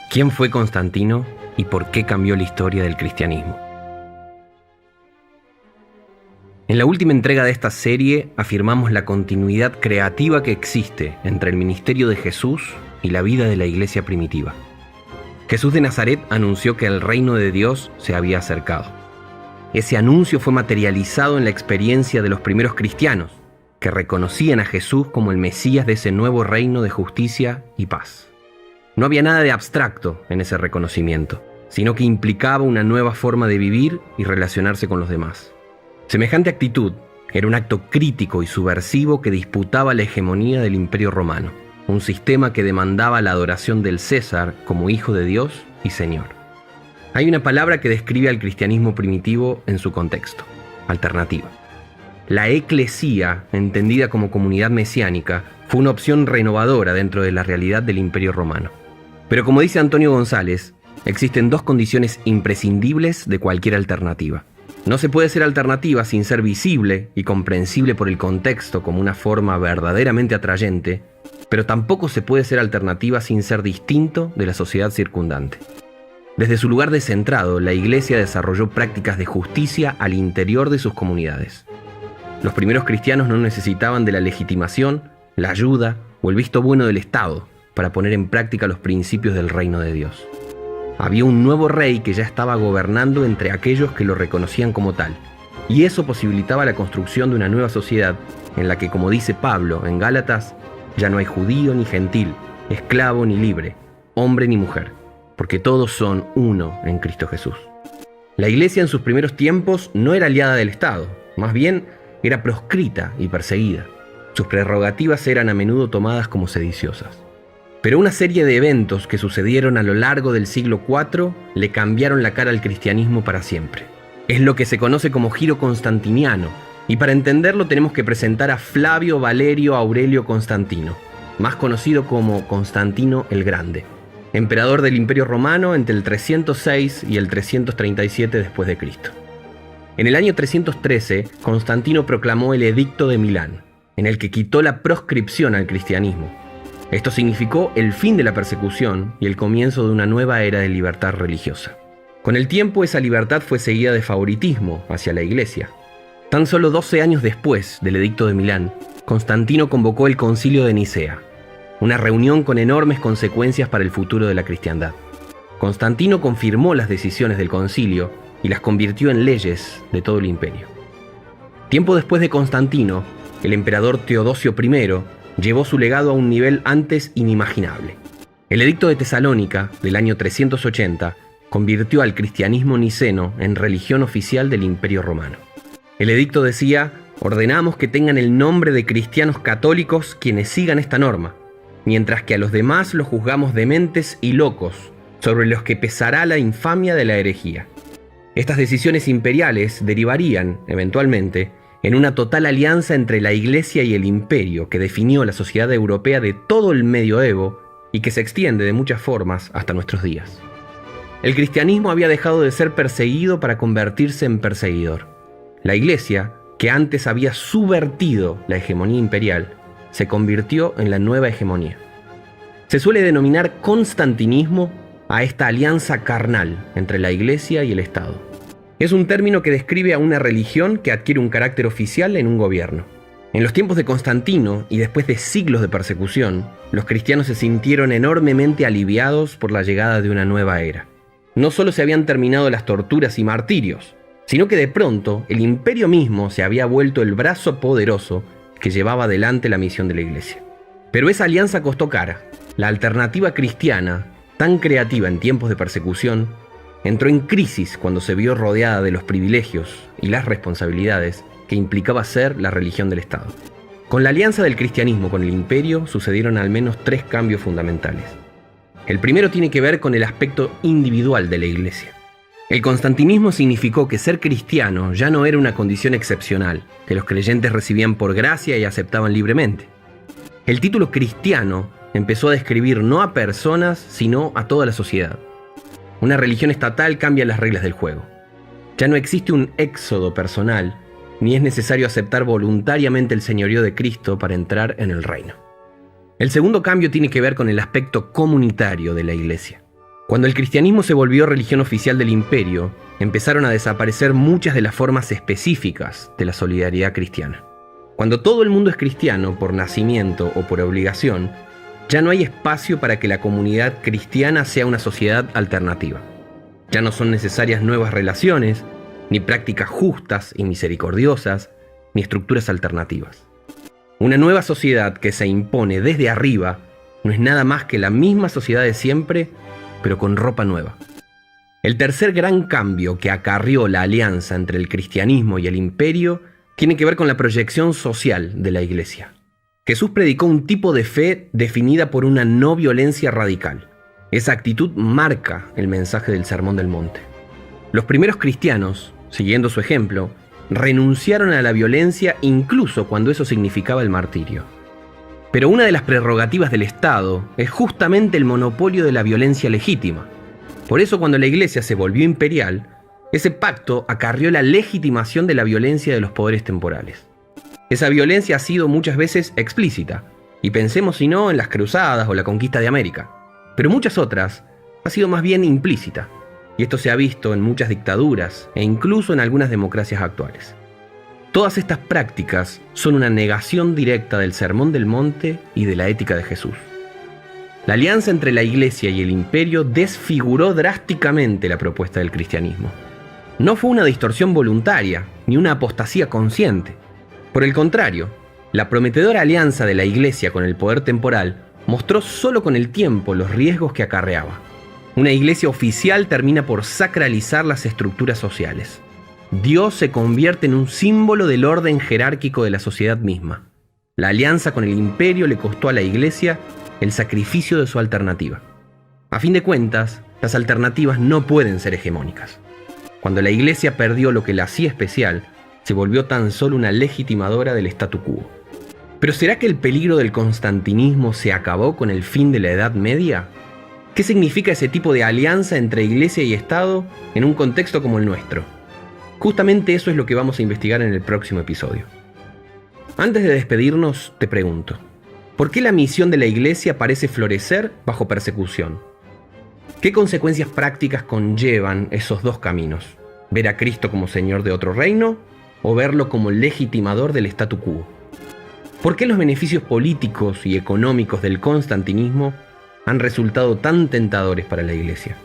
¿Quién fue Constantino y por qué cambió la historia del cristianismo? En la última entrega de esta serie afirmamos la continuidad creativa que existe entre el ministerio de Jesús y la vida de la iglesia primitiva. Jesús de Nazaret anunció que el reino de Dios se había acercado. Ese anuncio fue materializado en la experiencia de los primeros cristianos, que reconocían a Jesús como el Mesías de ese nuevo reino de justicia y paz. No había nada de abstracto en ese reconocimiento, sino que implicaba una nueva forma de vivir y relacionarse con los demás. Semejante actitud era un acto crítico y subversivo que disputaba la hegemonía del Imperio Romano, un sistema que demandaba la adoración del César como hijo de Dios y Señor. Hay una palabra que describe al cristianismo primitivo en su contexto: alternativa. La eclesía, entendida como comunidad mesiánica, fue una opción renovadora dentro de la realidad del Imperio Romano. Pero como dice Antonio González, existen dos condiciones imprescindibles de cualquier alternativa. No se puede ser alternativa sin ser visible y comprensible por el contexto como una forma verdaderamente atrayente, pero tampoco se puede ser alternativa sin ser distinto de la sociedad circundante. Desde su lugar descentrado, la Iglesia desarrolló prácticas de justicia al interior de sus comunidades. Los primeros cristianos no necesitaban de la legitimación, la ayuda o el visto bueno del Estado para poner en práctica los principios del reino de Dios. Había un nuevo rey que ya estaba gobernando entre aquellos que lo reconocían como tal, y eso posibilitaba la construcción de una nueva sociedad en la que, como dice Pablo en Gálatas, ya no hay judío ni gentil, esclavo ni libre, hombre ni mujer, porque todos son uno en Cristo Jesús. La Iglesia en sus primeros tiempos no era aliada del Estado, más bien era proscrita y perseguida. Sus prerrogativas eran a menudo tomadas como sediciosas. Pero una serie de eventos que sucedieron a lo largo del siglo IV le cambiaron la cara al cristianismo para siempre. Es lo que se conoce como giro constantiniano, y para entenderlo tenemos que presentar a Flavio Valerio Aurelio Constantino, más conocido como Constantino el Grande, emperador del Imperio Romano entre el 306 y el 337 después de Cristo. En el año 313, Constantino proclamó el Edicto de Milán, en el que quitó la proscripción al cristianismo. Esto significó el fin de la persecución y el comienzo de una nueva era de libertad religiosa. Con el tiempo, esa libertad fue seguida de favoritismo hacia la Iglesia. Tan solo 12 años después del Edicto de Milán, Constantino convocó el Concilio de Nicea, una reunión con enormes consecuencias para el futuro de la cristiandad. Constantino confirmó las decisiones del concilio y las convirtió en leyes de todo el imperio. Tiempo después de Constantino, el emperador Teodosio I llevó su legado a un nivel antes inimaginable. El Edicto de Tesalónica, del año 380, convirtió al cristianismo niceno en religión oficial del Imperio Romano. El edicto decía: ordenamos que tengan el nombre de cristianos católicos quienes sigan esta norma, mientras que a los demás los juzgamos dementes y locos, sobre los que pesará la infamia de la herejía. Estas decisiones imperiales derivarían, eventualmente, en una total alianza entre la Iglesia y el Imperio que definió la sociedad europea de todo el medioevo y que se extiende de muchas formas hasta nuestros días. El cristianismo había dejado de ser perseguido para convertirse en perseguidor. La Iglesia, que antes había subvertido la hegemonía imperial, se convirtió en la nueva hegemonía. Se suele denominar constantinismo a esta alianza carnal entre la Iglesia y el Estado. Es un término que describe a una religión que adquiere un carácter oficial en un gobierno. En los tiempos de Constantino y después de siglos de persecución, los cristianos se sintieron enormemente aliviados por la llegada de una nueva era. No solo se habían terminado las torturas y martirios, sino que de pronto el imperio mismo se había vuelto el brazo poderoso que llevaba adelante la misión de la Iglesia. Pero esa alianza costó cara. La alternativa cristiana, tan creativa en tiempos de persecución, entró en crisis cuando se vio rodeada de los privilegios y las responsabilidades que implicaba ser la religión del Estado. Con la alianza del cristianismo con el imperio sucedieron al menos 3 cambios fundamentales. El primero tiene que ver con el aspecto individual de la Iglesia. El constantinismo significó que ser cristiano ya no era una condición excepcional, que los creyentes recibían por gracia y aceptaban libremente. El título cristiano empezó a describir no a personas, sino a toda la sociedad. Una religión estatal cambia las reglas del juego. Ya no existe un éxodo personal, ni es necesario aceptar voluntariamente el señorío de Cristo para entrar en el reino. El segundo cambio tiene que ver con el aspecto comunitario de la Iglesia. Cuando el cristianismo se volvió religión oficial del imperio, empezaron a desaparecer muchas de las formas específicas de la solidaridad cristiana. Cuando todo el mundo es cristiano por nacimiento o por obligación, ya no hay espacio para que la comunidad cristiana sea una sociedad alternativa. Ya no son necesarias nuevas relaciones, ni prácticas justas y misericordiosas, ni estructuras alternativas. Una nueva sociedad que se impone desde arriba no es nada más que la misma sociedad de siempre, pero con ropa nueva. El tercer gran cambio que acarrió la alianza entre el cristianismo y el imperio tiene que ver con la proyección social de la Iglesia. Jesús predicó un tipo de fe definida por una no violencia radical. Esa actitud marca el mensaje del Sermón del Monte. Los primeros cristianos, siguiendo su ejemplo, renunciaron a la violencia incluso cuando eso significaba el martirio. Pero una de las prerrogativas del Estado es justamente el monopolio de la violencia legítima. Por eso cuando la Iglesia se volvió imperial, ese pacto acarrió la legitimación de la violencia de los poderes temporales. Esa violencia ha sido muchas veces explícita, y pensemos si no en las cruzadas o la conquista de América, pero muchas otras ha sido más bien implícita, y esto se ha visto en muchas dictaduras e incluso en algunas democracias actuales. Todas estas prácticas son una negación directa del Sermón del Monte y de la ética de Jesús. La alianza entre la Iglesia y el imperio desfiguró drásticamente la propuesta del cristianismo. No fue una distorsión voluntaria, ni una apostasía consciente. Por el contrario, la prometedora alianza de la Iglesia con el poder temporal mostró solo con el tiempo los riesgos que acarreaba. Una Iglesia oficial termina por sacralizar las estructuras sociales. Dios se convierte en un símbolo del orden jerárquico de la sociedad misma. La alianza con el imperio le costó a la Iglesia el sacrificio de su alternativa. A fin de cuentas, las alternativas no pueden ser hegemónicas. Cuando la Iglesia perdió lo que la hacía especial, se volvió tan solo una legitimadora del statu quo. ¿Pero será que el peligro del constantinismo se acabó con el fin de la Edad Media? ¿Qué significa ese tipo de alianza entre Iglesia y Estado en un contexto como el nuestro? Justamente eso es lo que vamos a investigar en el próximo episodio. Antes de despedirnos, te pregunto, ¿por qué la misión de la Iglesia parece florecer bajo persecución? ¿Qué consecuencias prácticas conllevan esos dos caminos? ¿Ver a Cristo como Señor de otro reino o verlo como legitimador del statu quo? ¿Por qué los beneficios políticos y económicos del constantinismo han resultado tan tentadores para la Iglesia?